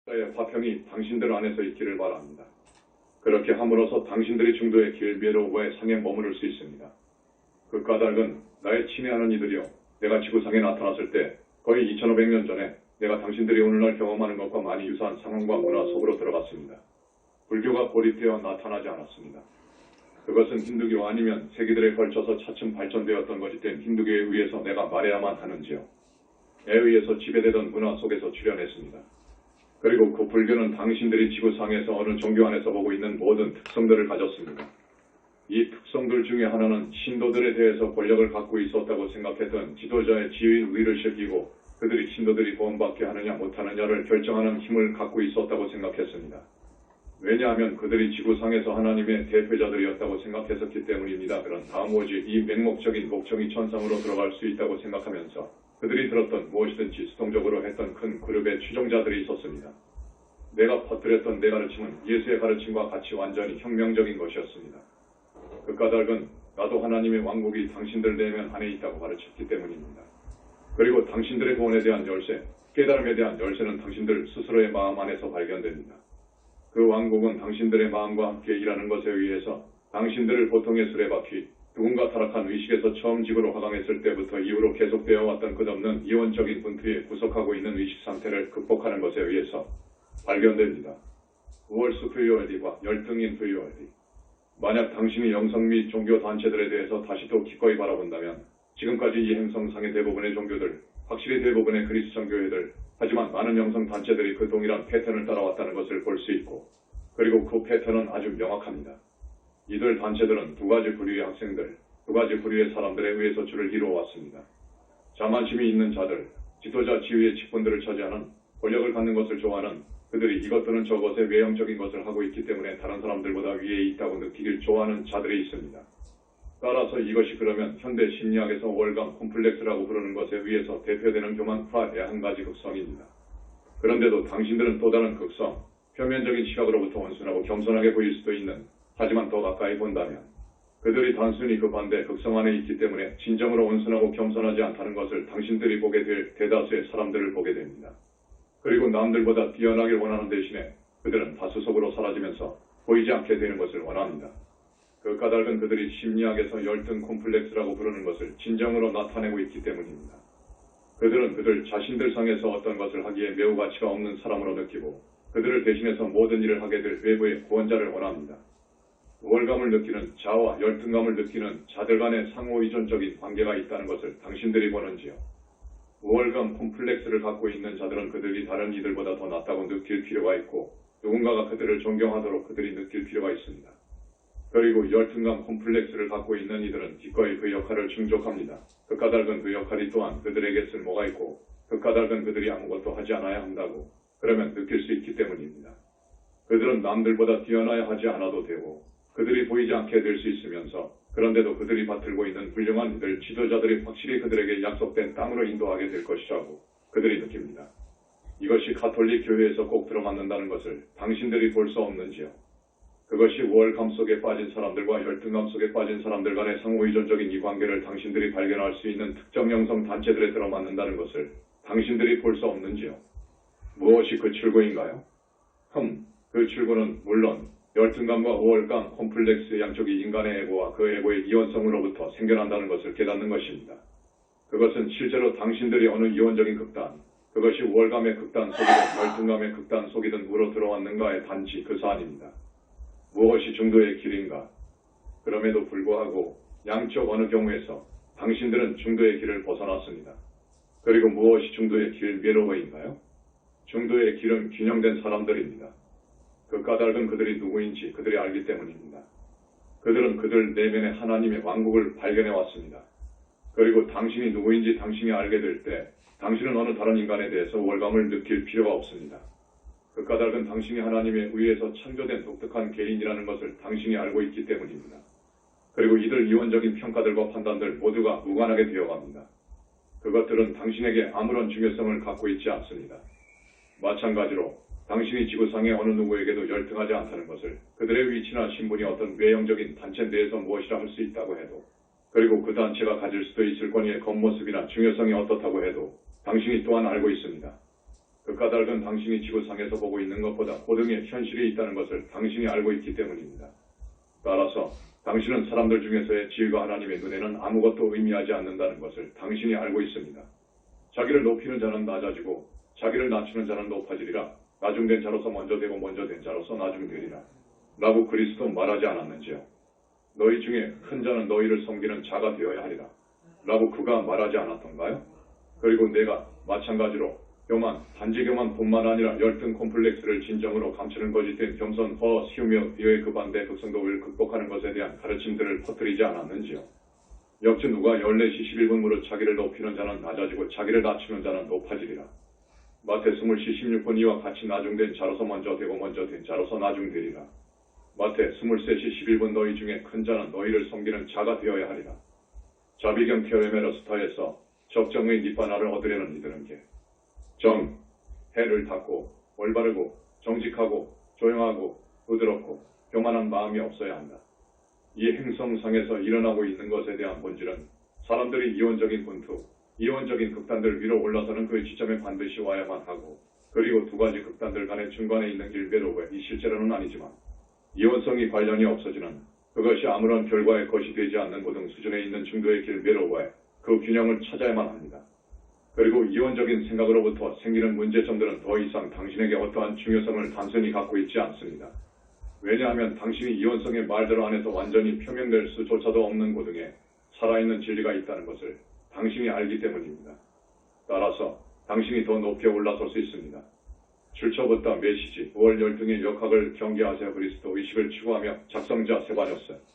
의 화평이 당신들 안에서 있기를 바랍니다. 그렇게 함으로써 당신들이 중도의 길 미로와의 상에 머무를 수 있습니다. 그 까닭은 나의 친애하는 이들이여, 내가 지구상에 나타났을 때 거의 2500년 전에 내가 당신들이 오늘날 경험하는 것과 많이 유사한 상황과 문화 속으로 들어갔습니다. 불교가 고립되어 나타나지 않았습니다. 그것은 힌두교 아니면 세기들에 걸쳐서 차츰 발전되었던 것이 된 힌두교에 의해서 내가 말해야만 하는지요. 에 의해서 지배되던 문화 속에서 출현했습니다. 그리고 그 불교는 당신들이 지구상에서 어느 종교 안에서 보고 있는 모든 특성들을 가졌습니다. 이 특성들 중에 하나는 신도들에 대해서 권력을 갖고 있었다고 생각했던 지도자의 지휘 리더십이고, 그들이 신도들이 구원받게 하느냐 못하느냐를 결정하는 힘을 갖고 있었다고 생각했습니다. 왜냐하면 그들이 지구상에서 하나님의 대표자들이었다고 생각했었기 때문입니다. 그런 다음 오직 이 맹목적인 목청이 천상으로 들어갈 수 있다고 생각하면서 그들이 들었던 무엇이든지 수동적으로 했던 큰 그룹의 추종자들이 있었습니다. 내가 퍼뜨렸던 내 가르침은 예수의 가르침과 같이 완전히 혁명적인 것이었습니다. 그 까닭은 나도 하나님의 왕국이 당신들 내면 안에 있다고 가르쳤기 때문입니다. 그리고 당신들의 구원에 대한 열쇠, 깨달음에 대한 열쇠는 당신들 스스로의 마음 안에서 발견됩니다. 그 왕국은 당신들의 마음과 함께 일하는 것에 의해서 당신들을 보통의 수레바퀴, 누군가 타락한 의식에서 처음 지구로 하강했을 때부터 이후로 계속되어 왔던 끝없는 이원적인 분투에 구속하고 있는 의식 상태를 극복하는 것에 의해서 발견됩니다. 우월수 퓨어리티와 열등인 퓨어리티. 만약 당신이 영성 및 종교 단체들에 대해서 다시 또 기꺼이 바라본다면 지금까지 이 행성상의 대부분의 종교들, 확실히 대부분의 그리스천 교회들, 하지만 많은 영성 단체들이 그 동일한 패턴을 따라왔다는 것을 볼 수 있고, 그리고 그 패턴은 아주 명확합니다. 이들 단체들은 두 가지 부류의 학생들, 두 가지 부류의 사람들에 의해서 줄을 이루어왔습니다. 자만심이 있는 자들, 지도자 지위의 직분들을 차지하는, 권력을 갖는 것을 좋아하는, 그들이 이것 또는 저것의 외형적인 것을 하고 있기 때문에 다른 사람들보다 위에 있다고 느끼길 좋아하는 자들이 있습니다. 따라서 이것이 그러면 현대 심리학에서 우월감 콤플렉스라고 부르는 것에 의해서 대표되는 교만파의 한 가지 극성입니다. 그런데도 당신들은 또 다른 극성, 표면적인 시각으로부터 온순하고 겸손하게 보일 수도 있는, 하지만 더 가까이 본다면 그들이 단순히 그 반대 극성 안에 있기 때문에 진정으로 온순하고 겸손하지 않다는 것을 당신들이 보게 될 대다수의 사람들을 보게 됩니다. 그리고 남들보다 뛰어나길 원하는 대신에 그들은 다수 속으로 사라지면서 보이지 않게 되는 것을 원합니다. 그 까닭은 그들이 심리학에서 열등 콤플렉스라고 부르는 것을 진정으로 나타내고 있기 때문입니다. 그들은 그들 자신들 상에서 어떤 것을 하기에 매우 가치가 없는 사람으로 느끼고, 그들을 대신해서 모든 일을 하게 될 외부의 구원자를 원합니다. 우월감을 느끼는 자와 열등감을 느끼는 자들 간의 상호의존적인 관계가 있다는 것을 당신들이 보는지요. 우월감 콤플렉스를 갖고 있는 자들은 그들이 다른 이들보다 더 낫다고 느낄 필요가 있고, 누군가가 그들을 존경하도록 그들이 느낄 필요가 있습니다. 그리고 열등감 콤플렉스를 갖고 있는 이들은 기꺼이 그 역할을 충족합니다. 그 까닭은 그 역할이 또한 그들에게 쓸모가 있고, 그 까닭은 그들이 아무것도 하지 않아야 한다고 그러면 느낄 수 있기 때문입니다. 그들은 남들보다 뛰어나야 하지 않아도 되고, 그들이 보이지 않게 될 수 있으면서, 그런데도 그들이 받들고 있는 훌륭한 이들 지도자들이 확실히 그들에게 약속된 땅으로 인도하게 될 것이라고 그들이 느낍니다. 이것이 가톨릭 교회에서 꼭 들어맞는다는 것을 당신들이 볼 수 없는지요. 그것이 우월감 속에 빠진 사람들과 열등감 속에 빠진 사람들 간의 상호의존적인 이 관계를 당신들이 발견할 수 있는 특정 영성 단체들에 들어맞는다는 것을 당신들이 볼 수 없는지요. 무엇이 그 출구인가요? 그 출구는 물론 열등감과 우월감, 콤플렉스 양쪽이 인간의 에고와 그 에고의 이원성으로부터 생겨난다는 것을 깨닫는 것입니다. 그것은 실제로 당신들이 어느 이원적인 극단, 그것이 우월감의 극단 속이든 열등감의 극단 속이든 우로 들어왔는가의 단지 그 사안입니다. 무엇이 중도의 길인가? 그럼에도 불구하고 양쪽 어느 경우에서 당신들은 중도의 길을 벗어났습니다. 그리고 무엇이 중도의 길 미로어인가요? 중도의 길은 균형된 사람들입니다. 그 까닭은 그들이 누구인지 그들이 알기 때문입니다. 그들은 그들 내면의 하나님의 왕국을 발견해 왔습니다. 그리고 당신이 누구인지 당신이 알게 될 때 당신은 어느 다른 인간에 대해서 우월감을 느낄 필요가 없습니다. 그 까닭은 당신이 하나님에 의해서 창조된 독특한 개인이라는 것을 당신이 알고 있기 때문입니다. 그리고 이들 이원적인 평가들과 판단들 모두가 무관하게 되어갑니다. 그것들은 당신에게 아무런 중요성을 갖고 있지 않습니다. 마찬가지로 당신이 지구상의 어느 누구에게도 열등하지 않다는 것을, 그들의 위치나 신분이 어떤 외형적인 단체 내에서 무엇이라 할 수 있다고 해도, 그리고 그 단체가 가질 수도 있을 권위의 겉모습이나 중요성이 어떻다고 해도 당신이 또한 알고 있습니다. 그 까닭은 당신이 지구상에서 보고 있는 것보다 고등의 현실이 있다는 것을 당신이 알고 있기 때문입니다. 따라서 당신은 사람들 중에서의 지혜가 하나님의 눈에는 아무것도 의미하지 않는다는 것을 당신이 알고 있습니다. 자기를 높이는 자는 낮아지고 자기를 낮추는 자는 높아지리라. 나중된 자로서 먼저 되고 먼저 된 자로서 나중되리라. 라고 그리스도 말하지 않았는지요. 너희 중에 큰 자는 너희를 섬기는 자가 되어야 하리라. 라고 그가 말하지 않았던가요? 그리고 내가 마찬가지로 교만, 단지 교만뿐만 아니라 열등 콤플렉스를 진정으로 감추는 거짓된 겸손, 허, 시우며 이의 그 반대 극성도를 극복하는 것에 대한 가르침들을 퍼뜨리지 않았는지요. 역시 누가 14시 11분 무릇 자기를 높이는 자는 낮아지고 자기를 낮추는 자는 높아지리라. 마태 20시 16분 이와 같이 나중된 자로서 먼저 되고 먼저 된 자로서 나중되리라. 마태 23시 11분 너희 중에 큰 자는 너희를 섬기는 자가 되어야 하리라. 자비경 테오메러스타에서 적정의 니바나를 얻으려는 이들은 정, 해를 닫고 올바르고 정직하고 조용하고 부드럽고 교만한 마음이 없어야 한다. 이 행성상에서 일어나고 있는 것에 대한 본질은 사람들이 이원적인 분투, 이원적인 극단들 위로 올라서는 그 지점에 반드시 와야만 하고, 그리고 두 가지 극단들 간의 중간에 있는 길베로우에 이 실제로는 아니지만 이원성이 관련이 없어지는, 그것이 아무런 결과의 것이 되지 않는 고등 수준에 있는 중도의 길베로우에 그 균형을 찾아야만 합니다. 그리고 이원적인 생각으로부터 생기는 문제점들은 더 이상 당신에게 어떠한 중요성을 단순히 갖고 있지 않습니다. 왜냐하면 당신이 이원성의 말대로 안에서 완전히 표명될 수조차도 없는 고등에 살아있는 진리가 있다는 것을 당신이 알기 때문입니다. 따라서 당신이 더 높이 올라설 수 있습니다. 출처부터 메시지, 5월 열등의 역학을 경계하세요. 그리스도 의식을 추구하며 작성자 세바뇨스.